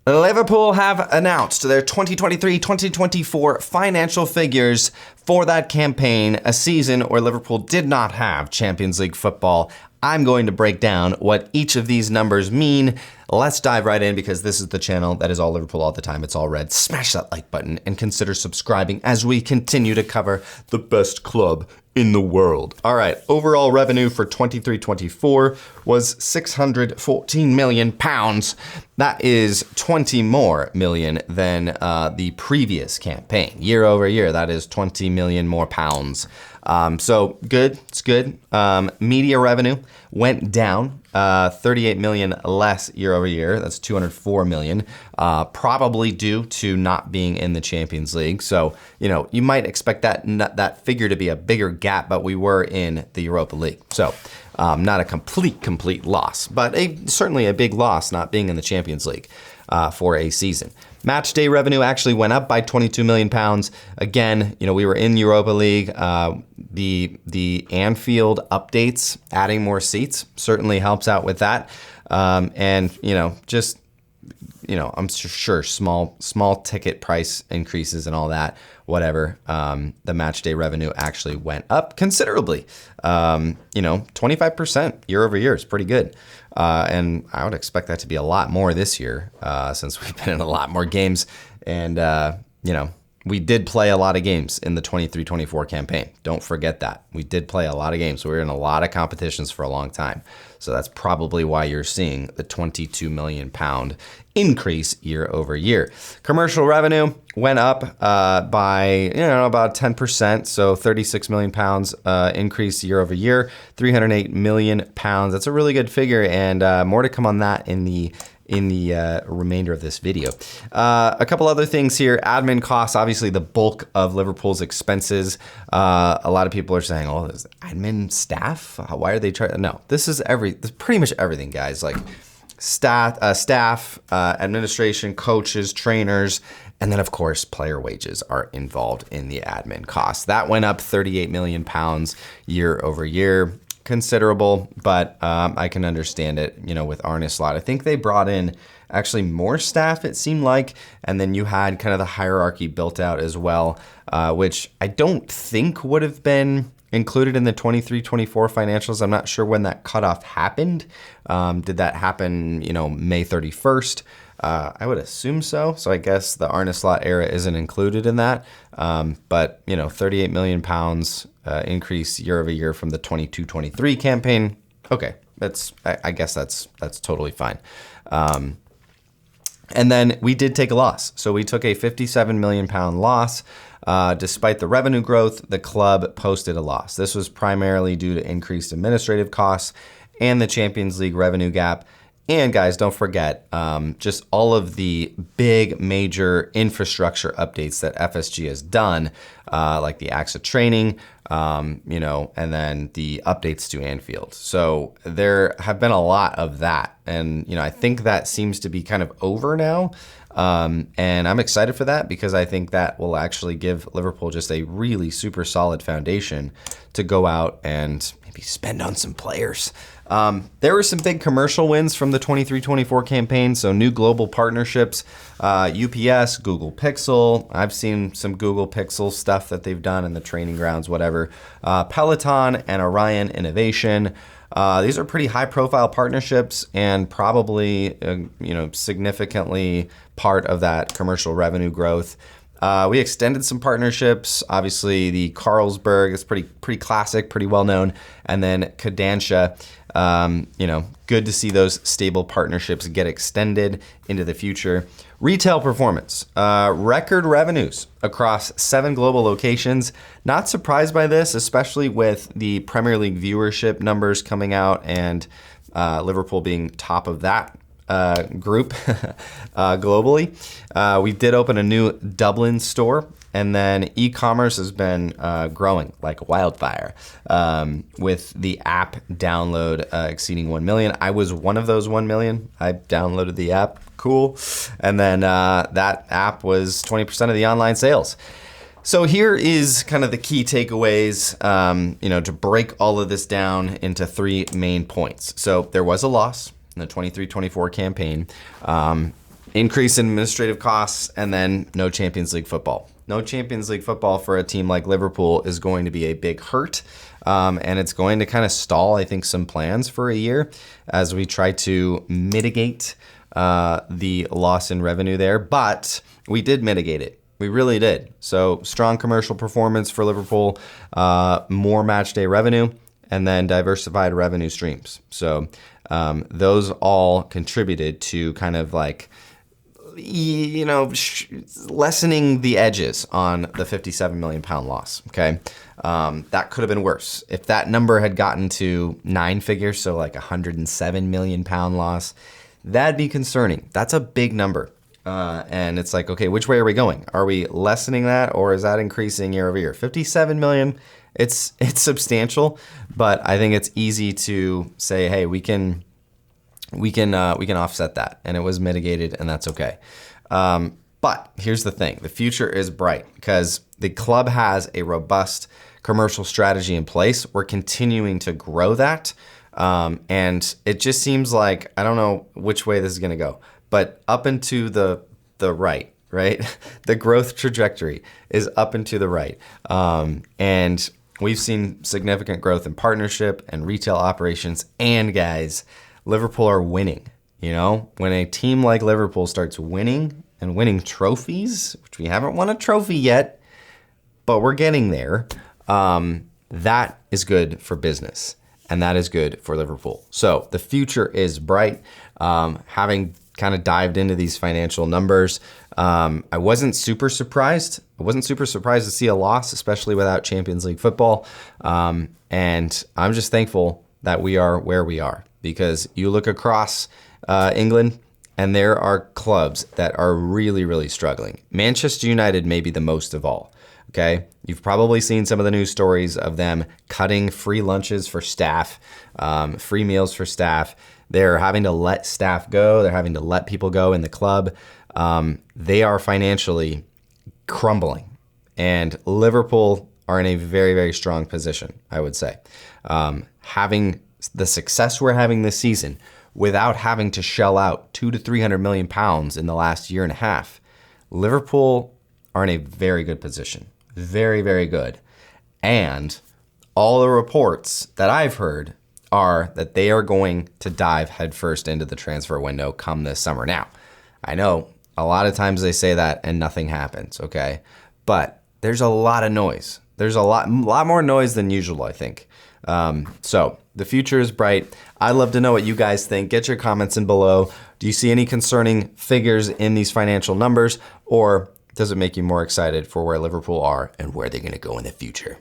Liverpool have announced their 2023-2024 financial figures for that campaign, a season where Liverpool did not have Champions League football. I'm going to break down what each of these numbers mean. Let's dive right in because this is the channel that is all Liverpool all the time. It's all red. Smash that like button and consider subscribing as we continue to cover the best club in the world. All right, overall revenue for 23-24 was £614 million. That is 20 more million than the previous campaign. Year over year, that is 20 million more pounds. So good, it's good. Media revenue went down 38 million less year over year. That's 204 million, probably due to not being in the Champions League. So, you know, you might expect that figure to be a bigger gap, but we were in the Europa League. So not a complete loss, but certainly a big loss not being in the Champions League for a season. Match day revenue actually went up by 22 million pounds. Again, you know, we were in Europa League. The Anfield updates, adding more seats certainly helps out with that. And, you know, just, you know, I'm sure small ticket price increases and all that, whatever. The match day revenue actually went up considerably. You know, 25% year over year is pretty good. And I would expect that to be a lot more this year, since we've been in a lot more games. And, you know, we did play a lot of games in the 23-24 campaign. Don't forget that. We did play a lot of games. We were in a lot of competitions for a long time. So that's probably why you're seeing the 22 million pound increase year over year. Commercial revenue went up by, you know, about 10%. So 36 million pounds increase year over year, 308 million pounds. That's a really good figure, and more to come on that in the remainder of this video. A couple other things here. Admin costs, obviously the bulk of Liverpool's expenses. A lot of people are saying, oh, there's admin staff? Why are they trying? No, this is pretty much everything, guys. Like staff, administration, coaches, trainers, and then of course player wages are involved in the admin costs. That went up 38 million pounds year over year. Considerable, but I can understand it, you know, with arneslot. I think they brought in actually more staff, it seemed like, and then you had kind of the hierarchy built out as well, which I don't think would have been included in the 23-24 financials. I'm not sure when that cutoff happened. Did that happen, you know, May 31st? I would assume so. So I guess the arneslot era isn't included in that. But, you know, 38 million pounds increase year over year from the 22-23 campaign. Okay, I guess that's totally fine. And then we did take a loss. So we took a 57 million pound loss. Despite the revenue growth, the club posted a loss. This was primarily due to increased administrative costs and the Champions League revenue gap. And guys, don't forget, just all of the big major infrastructure updates that FSG has done, like the AXA training, you know, and then the updates to Anfield. So there have been a lot of that. And, you know, I think that seems to be kind of over now. And I'm excited for that because I think that will actually give Liverpool just a really super solid foundation to go out and maybe spend on some players. There were some big commercial wins from the 23-24 campaign. So new global partnerships, UPS, Google Pixel. I've seen some Google Pixel stuff that they've done in the training grounds, whatever. Peloton and Orion Innovation. These are pretty high profile partnerships and probably, you know, significantly part of that commercial revenue growth. We extended some partnerships. Obviously, the Carlsberg is pretty classic, pretty well known, and then Kodansha. You know, good to see those stable partnerships get extended into the future. Retail performance, record revenues across 7 global locations. Not surprised by this, especially with the Premier League viewership numbers coming out and Liverpool being top of that group globally. We did open a new Dublin store, and then e-commerce has been growing like wildfire with the app download exceeding 1 million. I was one of those 1 million. I downloaded the app. Cool. And then that app was 20% of the online sales. So here is kind of the key takeaways, you know, to break all of this down into 3 main points. So there was a loss in the 23-24 campaign. increase in administrative costs, and then no Champions League football. No Champions League football for a team like Liverpool is going to be a big hurt, and it's going to kind of stall, I think, some plans for a year as we try to mitigate the loss in revenue there. But we did mitigate it. We really did. So strong commercial performance for Liverpool, more match day revenue, and then diversified revenue streams. So those all contributed to kind of like, lessening the edges on the £57 million loss. Okay. That could have been worse. If that number had gotten to 9 figures, so like £107 million loss, that'd be concerning. That's a big number. And it's like, okay, which way are we going? Are we lessening that, or is that increasing year over year? 57 million, it's substantial, but I think it's easy to say, hey, we can offset that, and it was mitigated, and that's okay. But here's the thing: the future is bright because the club has a robust commercial strategy in place. We're continuing to grow that, and it just seems like, I don't know which way this is going to go, but up and to the right. The growth trajectory is up and to the right. And we've seen significant growth in partnership and retail operations. And guys, Liverpool are winning. When a team like Liverpool starts winning and winning trophies, which we haven't won a trophy yet, but we're getting there, that is good for business. And that is good for Liverpool. So the future is bright. Having kind of dived into these financial numbers, I wasn't super surprised. I wasn't super surprised to see a loss, especially without Champions League football. And I'm just thankful that we are where we are, because you look across England and there are clubs that are really, really struggling. Manchester United may be the most of all. Okay, you've probably seen some of the news stories of them cutting free lunches for staff, free meals for staff. They're having to let staff go. They're having to let people go in the club. They are financially crumbling. And Liverpool are in a very, very strong position, I would say. Having the success we're having this season without having to shell out 200 to 300 million pounds in the last year and a half, Liverpool are in a very good position. Very, very good. And all the reports that I've heard are that they are going to dive headfirst into the transfer window come this summer. Now, I know a lot of times they say that and nothing happens, okay? But there's a lot of noise. There's a lot more noise than usual, I think. So the future is bright. I'd love to know what you guys think. Get your comments in below. Do you see any concerning figures in these financial numbers, or does it make you more excited for where Liverpool are and where they're going to go in the future?